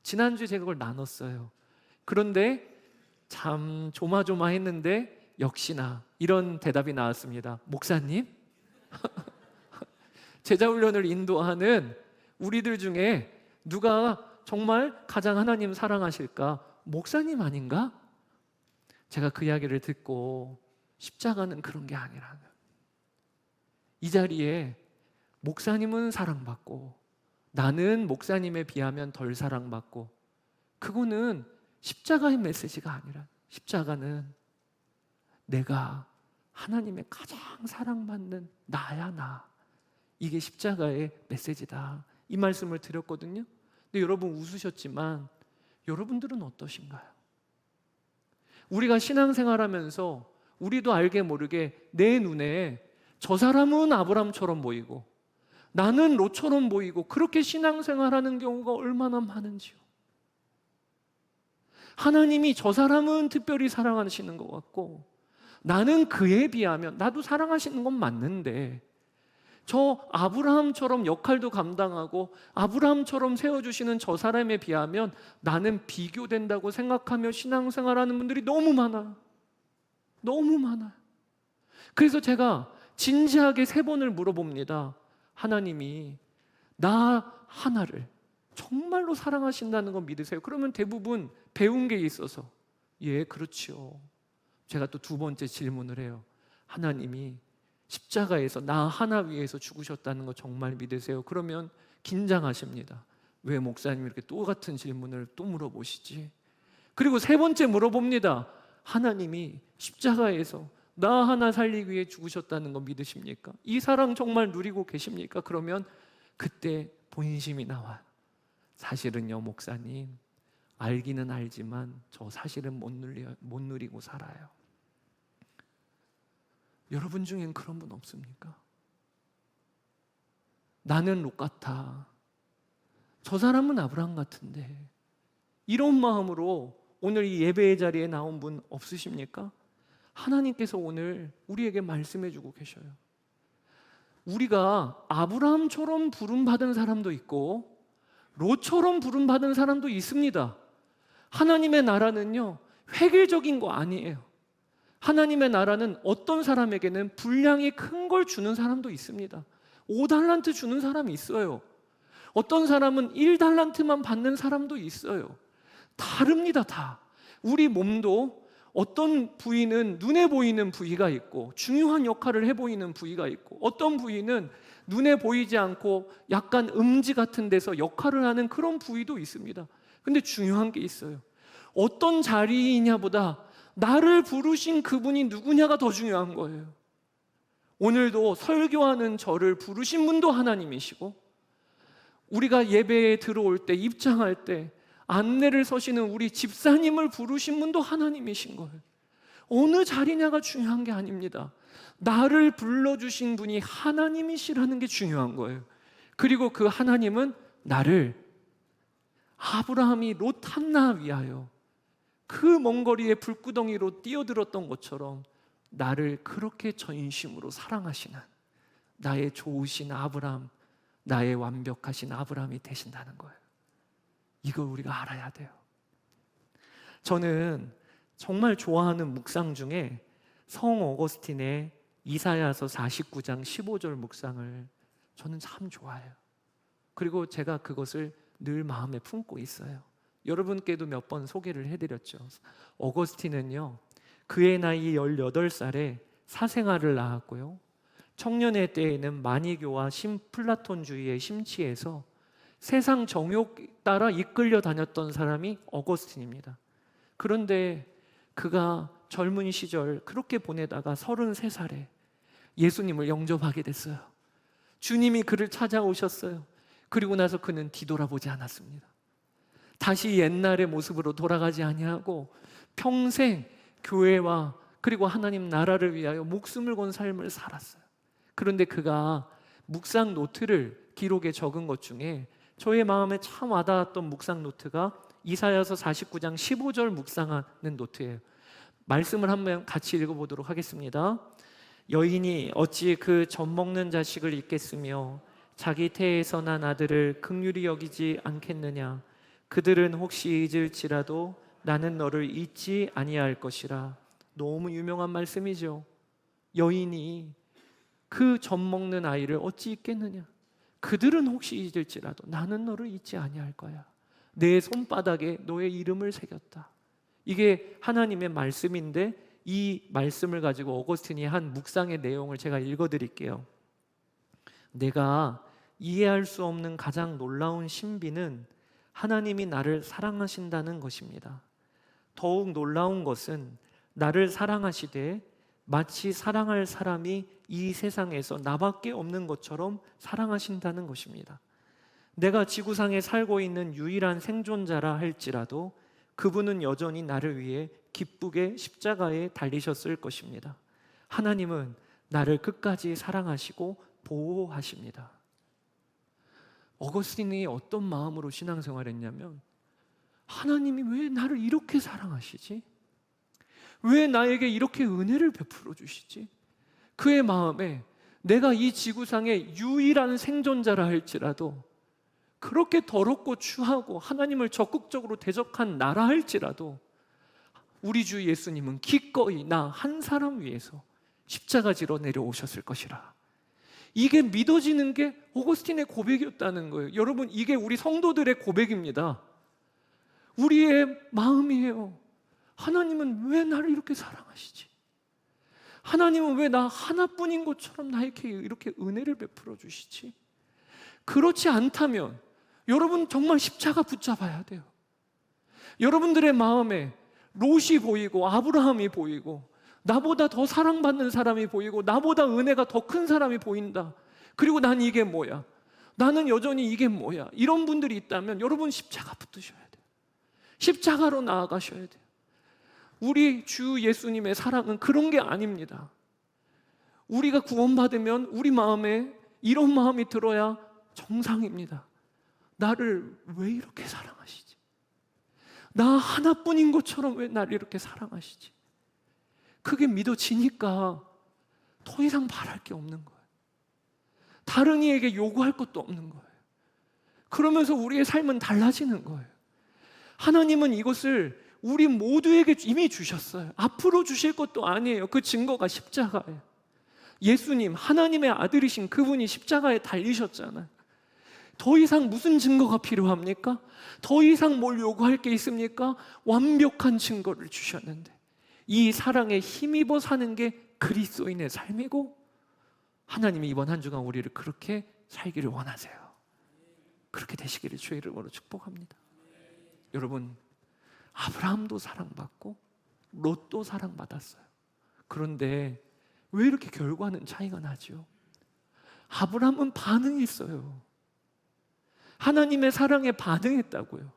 지난주에 제가 그걸 나눴어요. 그런데 참 조마조마했는데 역시나 이런 대답이 나왔습니다. 목사님? 제자훈련을 인도하는 우리들 중에 누가 정말 가장 하나님 사랑하실까? 목사님 아닌가? 제가 그 이야기를 듣고 십자가는 그런 게 아니라는, 이 자리에 목사님은 사랑받고 나는 목사님에 비하면 덜 사랑받고, 그거는 십자가의 메시지가 아니라 십자가는 내가 하나님의 가장 사랑받는 나야 나, 이게 십자가의 메시지다, 이 말씀을 드렸거든요. 근데 여러분 웃으셨지만 여러분들은 어떠신가요? 우리가 신앙생활하면서 우리도 알게 모르게 내 눈에 저 사람은 아브람처럼 보이고 나는 롯처럼 보이고 그렇게 신앙생활하는 경우가 얼마나 많은지요. 하나님이 저 사람은 특별히 사랑하시는 것 같고 나는 그에 비하면 나도 사랑하시는 건 맞는데 저 아브라함처럼 역할도 감당하고 아브라함처럼 세워주시는 저 사람에 비하면 나는 비교된다고 생각하며 신앙생활하는 분들이 너무 많아요. 너무 많아요. 그래서 제가 진지하게 3번을 물어봅니다. 하나님이 나 하나를 정말로 사랑하신다는 거 믿으세요? 그러면 대부분 배운 게 있어서 예, 그렇지요. 제가 또 2번째 질문을 해요. 하나님이 십자가에서 나 하나 위해서 죽으셨다는 거 정말 믿으세요? 그러면 긴장하십니다. 왜 목사님 이렇게 똑같은 질문을 또 물어보시지? 그리고 3번째 물어봅니다. 하나님이 십자가에서 나 하나 살리기 위해 죽으셨다는 거 믿으십니까? 이 사랑 정말 누리고 계십니까? 그러면 그때 본심이 나와요. 사실은요, 목사님, 알기는 알지만 저 사실은 못 누리고 살아요. 여러분 중엔 그런 분 없습니까? 나는 롯 같아. 저 사람은 아브라함 같은데. 이런 마음으로 오늘 이 예배의 자리에 나온 분 없으십니까? 하나님께서 오늘 우리에게 말씀해 주고 계셔요. 우리가 아브라함처럼 부름받은 사람도 있고 롯처럼 부름받은 사람도 있습니다. 하나님의 나라는요, 획일적인 거 아니에요. 하나님의 나라는 어떤 사람에게는 분량이 큰 걸 주는 사람도 있습니다. 5달란트 주는 사람이 있어요. 어떤 사람은 1달란트만 받는 사람도 있어요. 다릅니다, 다. 우리 몸도 어떤 부위는 눈에 보이는 부위가 있고 중요한 역할을 해 보이는 부위가 있고 어떤 부위는 눈에 보이지 않고 약간 음지 같은 데서 역할을 하는 그런 부위도 있습니다. 근데 중요한 게 있어요. 어떤 자리이냐보다 나를 부르신 그분이 누구냐가 더 중요한 거예요. 오늘도 설교하는 저를 부르신 분도 하나님이시고 우리가 예배에 들어올 때 입장할 때 안내를 서시는 우리 집사님을 부르신 분도 하나님이신 거예요. 어느 자리냐가 중요한 게 아닙니다. 나를 불러주신 분이 하나님이시라는 게 중요한 거예요. 그리고 그 하나님은 나를 아브라함이 롯 하나 위하여 그 먼 거리에 불구덩이로 뛰어들었던 것처럼 나를 그렇게 전심으로 사랑하시는 나의 좋으신 아브라함, 나의 완벽하신 아브라함이 되신다는 거예요. 이걸 우리가 알아야 돼요. 저는 정말 좋아하는 묵상 중에 성 어거스틴의 이사야서 49장 15절 묵상을 저는 참 좋아해요. 그리고 제가 그것을 늘 마음에 품고 있어요. 여러분께도 몇 번 소개를 해드렸죠. 어거스틴은요, 그의 나이 18살에 사생아를 낳았고요, 청년의 때에는 마니교와 신플라톤주의에 심취해서 세상 정욕 따라 이끌려 다녔던 사람이 어거스틴입니다. 그런데 그가 젊은 시절 그렇게 보내다가 33살에 예수님을 영접하게 됐어요. 주님이 그를 찾아오셨어요. 그리고 나서 그는 뒤돌아보지 않았습니다. 다시 옛날의 모습으로 돌아가지 아니하고 평생 교회와 그리고 하나님 나라를 위하여 목숨을 건 삶을 살았어요. 그런데 그가 묵상 노트를 기록에 적은 것 중에 저의 마음에 참 와닿았던 묵상 노트가 이사야서 49장 15절 묵상하는 노트예요. 말씀을 한번 같이 읽어보도록 하겠습니다. 여인이 어찌 그 젖먹는 자식을 잊겠으며 자기 태에서 난 아들을 긍휼히 여기지 않겠느냐. 그들은 혹시 잊을지라도 나는 너를 잊지 아니할 것이라. 너무 유명한 말씀이죠. 여인이 그 젖먹는 아이를 어찌 잊겠느냐. 그들은 혹시 잊을지라도 나는 너를 잊지 아니할 거야. 내 손바닥에 너의 이름을 새겼다. 이게 하나님의 말씀인데 이 말씀을 가지고 어거스틴이 한 묵상의 내용을 제가 읽어드릴게요. 내가 이해할 수 없는 가장 놀라운 신비는 하나님이 나를 사랑하신다는 것입니다. 더욱 놀라운 것은 나를 사랑하시되 마치 사랑할 사람이 이 세상에서 나밖에 없는 것처럼 사랑하신다는 것입니다. 내가 지구상에 살고 있는 유일한 생존자라 할지라도 그분은 여전히 나를 위해 기쁘게 십자가에 달리셨을 것입니다. 하나님은 나를 끝까지 사랑하시고 보호하십니다. 어거스틴이 어떤 마음으로 신앙생활을 했냐면 하나님이 왜 나를 이렇게 사랑하시지? 왜 나에게 이렇게 은혜를 베풀어 주시지? 그의 마음에 내가 이 지구상의 유일한 생존자라 할지라도, 그렇게 더럽고 추하고 하나님을 적극적으로 대적한 나라 할지라도 우리 주 예수님은 기꺼이 나 한 사람 위해서 십자가 지러 내려오셨을 것이라. 이게 믿어지는 게 오거스틴의 고백이었다는 거예요. 여러분, 이게 우리 성도들의 고백입니다. 우리의 마음이에요. 하나님은 왜 나를 이렇게 사랑하시지? 하나님은 왜 나 하나뿐인 것처럼 나에게 이렇게 은혜를 베풀어 주시지? 그렇지 않다면 여러분 정말 십자가 붙잡아야 돼요. 여러분들의 마음에 롯이 보이고 아브라함이 보이고 나보다 더 사랑받는 사람이 보이고 나보다 은혜가 더 큰 사람이 보인다. 그리고 난 이게 뭐야? 나는 여전히 이게 뭐야? 이런 분들이 있다면 여러분 십자가 붙으셔야 돼요. 십자가로 나아가셔야 돼요. 우리 주 예수님의 사랑은 그런 게 아닙니다. 우리가 구원받으면 우리 마음에 이런 마음이 들어야 정상입니다. 나를 왜 이렇게 사랑하시지? 나 하나뿐인 것처럼 왜 나를 이렇게 사랑하시지? 그게 믿어지니까 더 이상 바랄 게 없는 거예요. 다른 이에게 요구할 것도 없는 거예요. 그러면서 우리의 삶은 달라지는 거예요. 하나님은 이것을 우리 모두에게 이미 주셨어요. 앞으로 주실 것도 아니에요. 그 증거가 십자가예요. 예수님, 하나님의 아들이신 그분이 십자가에 달리셨잖아요. 더 이상 무슨 증거가 필요합니까? 더 이상 뭘 요구할 게 있습니까? 완벽한 증거를 주셨는데, 이 사랑에 힘입어 사는 게 그리스도인의 삶이고, 하나님이 이번 한 주간 우리를 그렇게 살기를 원하세요. 그렇게 되시기를 주의 이름으로 축복합니다. 여러분, 아브라함도 사랑받고 롯도 사랑받았어요. 그런데 왜 이렇게 결과는 차이가 나죠? 아브라함은 반응했어요. 하나님의 사랑에 반응했다고요.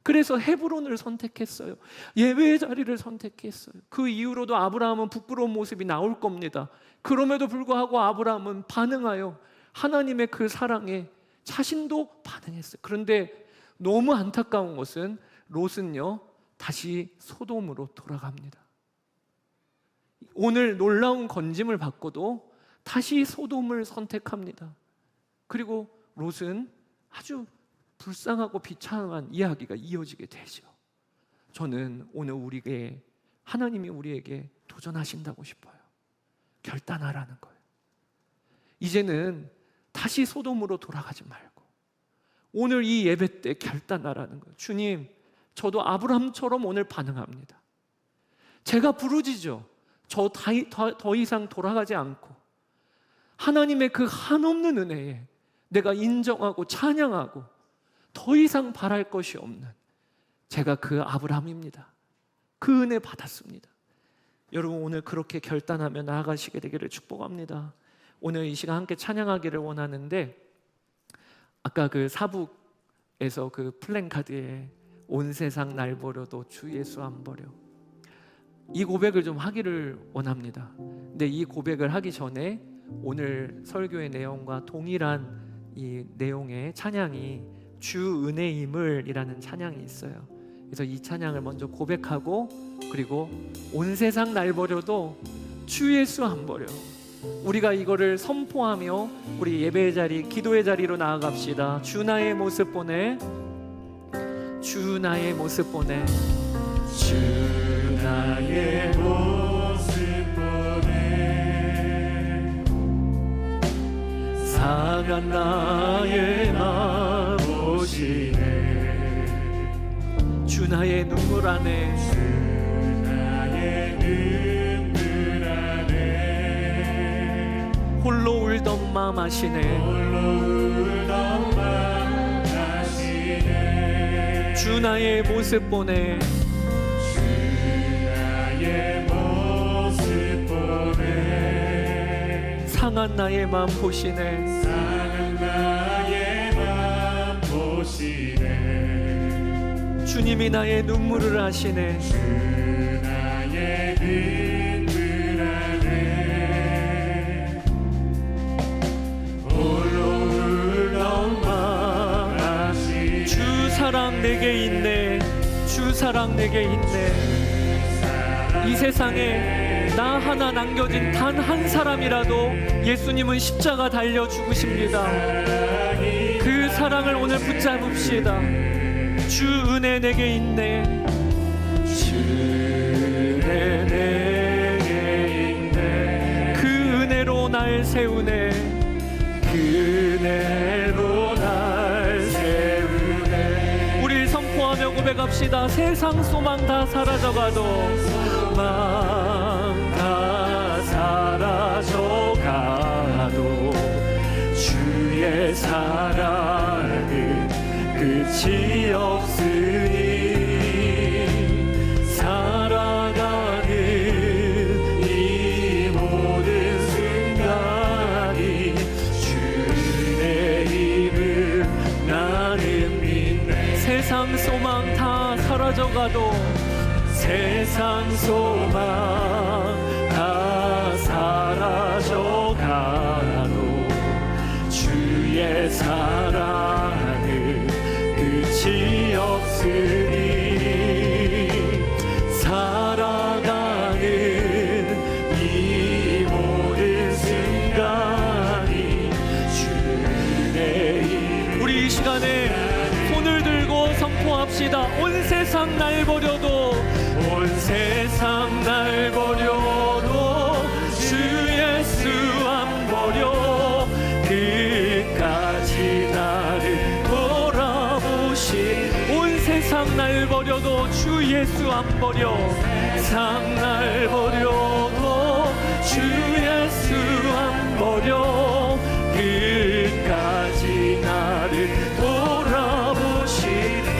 그래서 헤브론을 선택했어요. 예배의 자리를 선택했어요. 그 이후로도 아브라함은 부끄러운 모습이 나올 겁니다. 그럼에도 불구하고 아브라함은 반응하여 하나님의 그 사랑에 자신도 반응했어요. 그런데 너무 안타까운 것은 롯은요, 다시 소돔으로 돌아갑니다. 오늘 놀라운 건짐을 받고도 다시 소돔을 선택합니다. 그리고 롯은 아주 불쌍하고 비참한 이야기가 이어지게 되죠. 저는 오늘 우리에게, 하나님이 우리에게 도전하신다고 싶어요. 결단하라는 거예요. 이제는 다시 소돔으로 돌아가지 말고 오늘 이 예배 때 결단하라는 거예요. 주님, 저도 아브라함처럼 오늘 반응합니다. 제가 부르짖어 저 더 이상 돌아가지 않고 하나님의 그 한없는 은혜에 내가 인정하고 찬양하고 더 이상 바랄 것이 없는 제가 그 아브라함입니다. 그 은혜 받았습니다. 여러분, 오늘 그렇게 결단하며 나아가시게 되기를 축복합니다. 오늘 이 시간 함께 찬양하기를 원하는데, 아까 그 사북에서 그 플랜카드에 온 세상 날 버려도 주 예수 안 버려, 이 고백을 좀 하기를 원합니다. 근데 이 고백을 하기 전에 오늘 설교의 내용과 동일한 이 내용의 찬양이 주 은혜임을 이라는 찬양이 있어요. 그래서 이 찬양을 먼저 고백하고, 그리고 온 세상 날 버려도 주 예수 안 버려, 우리가 이거를 선포하며 우리 예배의 자리, 기도의 자리로 나아갑시다. 주 나의 모습 보내, 주 나의 모습 보내, 주 나의 모습 보내, 상한 나의 마음 보시네, 주 나의 눈물 안에, 주 나의 눈물 안에 홀로 울던 마음 아시네, 홀로 울던 마음 아시네, 주 나의 모습 보내, 주 나의 모습 보내, 상한 나의 마음 보시네, 상한 나의 마음 보시네, 주님이 나의 눈물을 아시네, 주 나의 눈물 안에 홀로 울던 마음 아시네, 주 사랑 내게 있네, 주 사랑 내게 있네, 주 사랑 이 세상에 나 하나 남겨진 단 한 사람이라도 예수님은 십자가 달려 죽으십니다. 그 사랑을 오늘 붙잡읍시다. 주 은혜 내게 있네. 주 은혜 내게 있네. 그 은혜로 날 세우네. 그 은혜로 날 세우네. 우리 선포하며 고백합시다. 세상 소망 다 사라져가도 소망 다 사라져가도 주의 사랑은 끝이 없으니 살아가는 이 모든 순간이 주의 힘을 나는 믿네. 세상 소망 다 사라져가도 세상 소망 다 사라져가도 주의 사랑은 끝이 없으니 살아가는 이 모든 순간이 주의 힘. 우리 이 시간에 손을 들고 선포합시다. 온 세상 날 버려도 온 세상 날 버려도 주 예수 안 버려. 끝까지 나를 돌아보시. 온 세상 날 버려도 주 예수 안 버려. 세상 날 버려도 주 예수 안 버려. 끝까지 나를 돌아보시.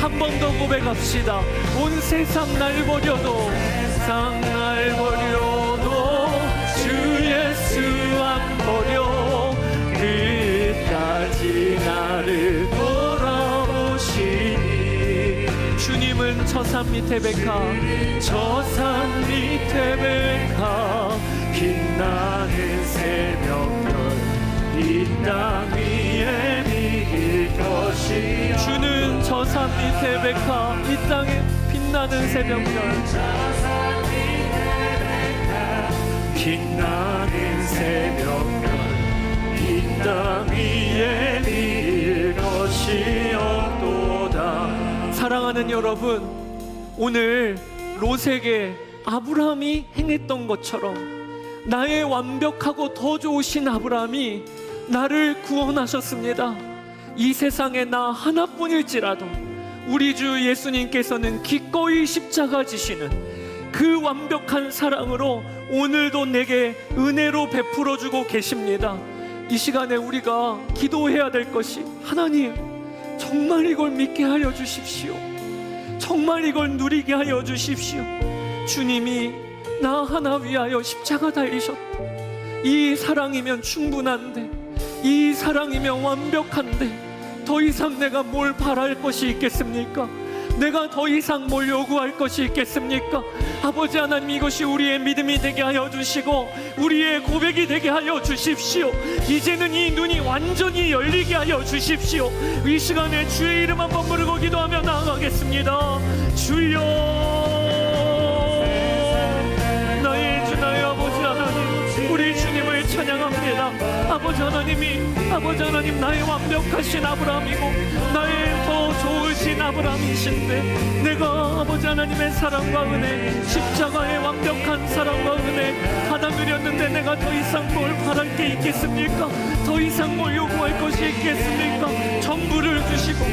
한 번 더 고백합시다. 온 세상 날 버려도 세상 날 버려도 주 예수 안 버려. 끝까지 나를 돌아보시니. 주님은 저 산 밑에 백화, 저 산 밑에 백화, 빛나는 새벽별 이 땅 위에 비길 것이. 주는 저 산 밑에 백화, 이 땅에 빛나는 새벽별, 빛나는 새벽별 이 땅 위에 비길 것이 없도다. 사랑하는 여러분, 오늘 롯에게 아브라함이 행했던 것처럼 나의 완벽하고 더 좋으신 아브라함이 나를 구원하셨습니다. 이 세상에 나 하나뿐일지라도 우리 주 예수님께서는 기꺼이 십자가 지시는 그 완벽한 사랑으로 오늘도 내게 은혜로 베풀어주고 계십니다. 이 시간에 우리가 기도해야 될 것이, 하나님 정말 이걸 믿게 하여 주십시오. 정말 이걸 누리게 하여 주십시오. 주님이 나 하나 위하여 십자가 달리셨다. 이 사랑이면 충분한데, 이 사랑이면 완벽한데 더 이상 내가 뭘 바랄 것이 있겠습니까? 내가 더 이상 뭘 요구할 것이 있겠습니까? 아버지 하나님, 이것이 우리의 믿음이 되게 하여 주시고 우리의 고백이 되게 하여 주십시오. 이제는 이 눈이 완전히 열리게 하여 주십시오. 이 시간에 주의 이름 한번 부르고 기도하며 나아가겠습니다. 주여, 나의 주 나의 아버지 하나님, 우리 주님을 찬양합니다. 아버지 하나님, 나의 완벽하신 아브라함이고 나의 더 좋으신 아브라함이신데, 내가 아버지 하나님의 사랑과 은혜, 십자가의 완벽한 사랑과 은혜 받아 누렸는데 내가 더 이상 뭘 바랄 게 있겠습니까? 더 이상 뭘 요구할 것이 있겠습니까? 전부를 주시고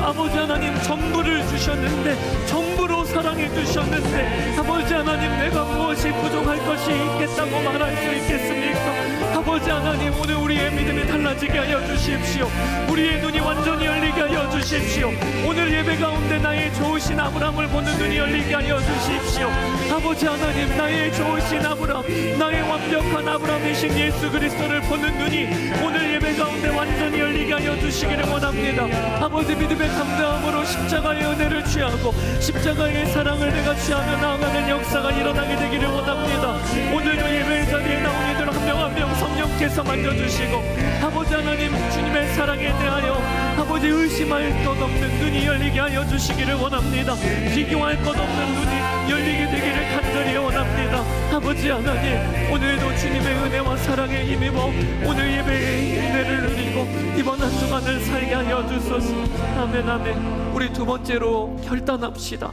아버지 하나님, 전부를 주셨는데, 전부로 사랑해 주셨는데, 아버지 하나님, 내가 무엇이 부족할 것이 있겠다고 말할 수 있겠습니까? 아버지 하나님, 오늘 우리의 믿음이 달라지게 하여 주십시오. 우리의 눈이 완전히 열리게 하여 주십시오. 오늘 예배 가운데 나의 좋으신 아브라함을 보는 눈이 열리게 하여 주십시오. 아버지 하나님, 나의 좋으신 아브라함, 나의 완벽한 아브라함이신 예수 그리스도를 보는 눈이 오늘 예배 가운데 완전히 열리게 하여 주시기를 원합니다. 아버지, 믿음의 감당함으로 십자가의 은혜를 취하고 십자가의 사랑을 내가 취하며 나아가는 역사가 일어나게 되기를 원합니다. 오늘 예배 자리에 나온 이들 한 명 한 명 성령께서 만져주시고 아버지 하나님 주님의 사랑에 대하여 아버지 의심할 것 없는 눈이 열리게 하여 주시기를 원합니다. 비교할 것 없는 눈이 열리게 되기를 간절히 원합니다. 아버지 하나님 오늘도 주님의 은혜와 사랑에 힘입어 오늘 예배의 은혜를 누리고 이번 한 주간을 살게 하여 주소서. 아멘 아멘. 우리 두 번째로 결단합시다.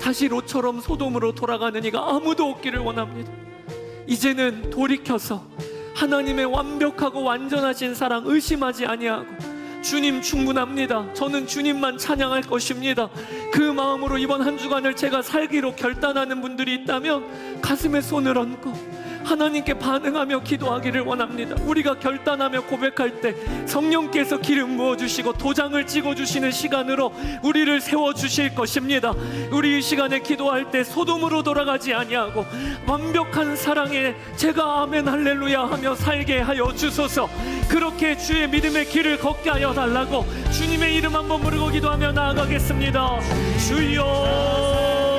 다시 롯처럼 소돔으로 돌아가는 이가 아무도 없기를 원합니다. 이제는 돌이켜서 하나님의 완벽하고 완전하신 사랑 의심하지 아니하고 주님 충분합니다. 저는 주님만 찬양할 것입니다. 그 마음으로 이번 한 주간을 제가 살기로 결단하는 분들이 있다면 가슴에 손을 얹고 하나님께 반응하며 기도하기를 원합니다. 우리가 결단하며 고백할 때 성령께서 기름 부어주시고 도장을 찍어주시는 시간으로 우리를 세워주실 것입니다. 우리 이 시간에 기도할 때 소돔으로 돌아가지 아니하고 완벽한 사랑에 제가 아멘 할렐루야 하며 살게 하여 주소서. 그렇게 주의 믿음의 길을 걷게 하여 달라고 주님의 이름 한번 부르고 기도하며 나아가겠습니다. 주여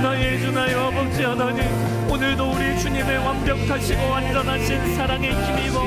나의 주 나의 아버지 하나님 오늘도 우리 주님의 완벽하시고 완전하신 사랑에 힘입어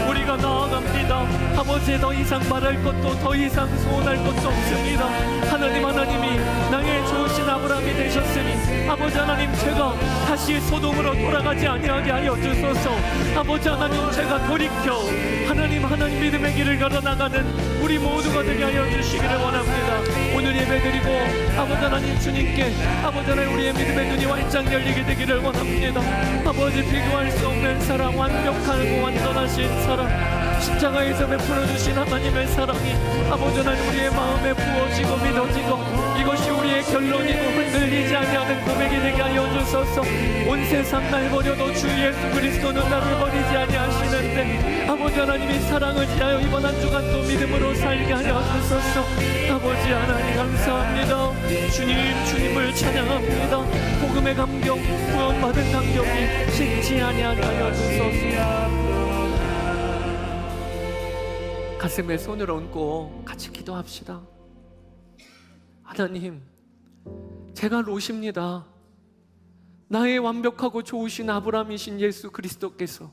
우리가 나아갑니다. 아버지 더 이상 말할 것도 더 이상 소원할 것도 없습니다. 하나님이 나의 좋으신 아브라함이 되셨으니 아버지 하나님 제가 다시 소돔으로 돌아가지 아니하게 하여 주소서. 아버지 하나님 제가 돌이켜 하나님 믿음의 길을 걸어나가는 우리 모두가 되게 하여 주시기를 원합니다. 오늘 예배드리고 아버지 하나님 주님께 아버지 하나님 우리의 믿음의 눈이 활짝 열리게 되기를 원합니다. 아버지 비교할 수 없는 사랑 완벽하고 완전하신 사랑 십자가에서 베풀어 주신 하나님의 사랑이 아버지 하나님 우리의 마음에 부어지고 믿어지고 이것이 우리의 결론이고 흔들리지 아니하는 고백이 되게 하여 주소서. 온 세상 날 버려도 주 예수 그리스도는 나를 버리지 아니하시는데 아버지 하나님이 사랑을 지하여 이번 한 주간도 믿음으로 살게 하여 주소서. 아버지 하나님 감사합니다. 주님을 찬양합니다. 복음의 감격 구원받은 감격이 식지 아니하게 하여 주소서. 가슴에 손을 얹고 같이 기도합시다. 하나님 제가 롯입니다. 나의 완벽하고 좋으신 아브라함이신 예수 그리스도께서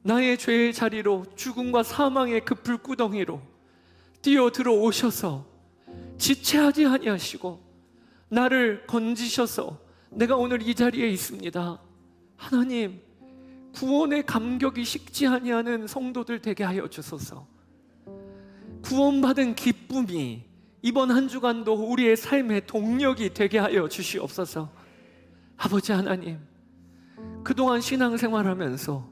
나의 죄의 자리로 죽음과 사망의 그 불구덩이로 뛰어 들어오셔서 지체하지 아니하시고 나를 건지셔서 내가 오늘 이 자리에 있습니다. 하나님 구원의 감격이 식지 아니하는 성도들 되게 하여 주소서. 구원받은 기쁨이 이번 한 주간도 우리의 삶의 동력이 되게 하여 주시옵소서. 아버지 하나님 그동안 신앙생활하면서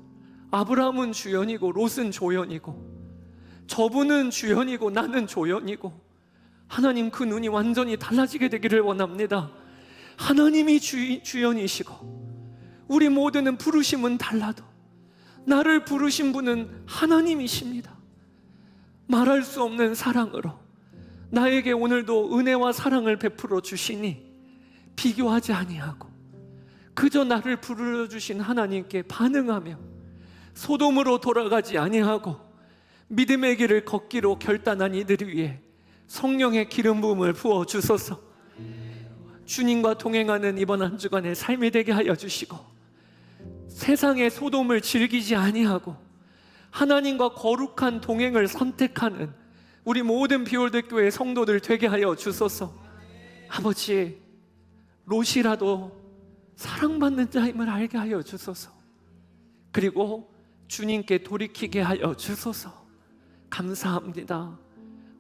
아브라함은 주연이고 롯은 조연이고 저분은 주연이고 나는 조연이고 하나님 그 눈이 완전히 달라지게 되기를 원합니다. 하나님이 주연이시고 우리 모두는 부르심은 달라도 나를 부르신 분은 하나님이십니다. 말할 수 없는 사랑으로 나에게 오늘도 은혜와 사랑을 베풀어 주시니 비교하지 아니하고 그저 나를 부르주신 하나님께 반응하며 소돔으로 돌아가지 아니하고 믿음의 길을 걷기로 결단한 이들을 위해 성령의 기름 부음을 부어 주소서. 주님과 동행하는 이번 한 주간의 삶이 되게 하여 주시고 세상의 소돔을 즐기지 아니하고 하나님과 거룩한 동행을 선택하는 우리 모든 비올드 교회 성도들 되게 하여 주소서. 아버지 롯이라도 사랑받는 자임을 알게 하여 주소서. 그리고 주님께 돌이키게 하여 주소서. 감사합니다.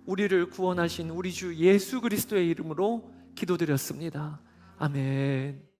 우리를 구원하신 우리 주 예수 그리스도의 이름으로 기도드렸습니다. 아멘.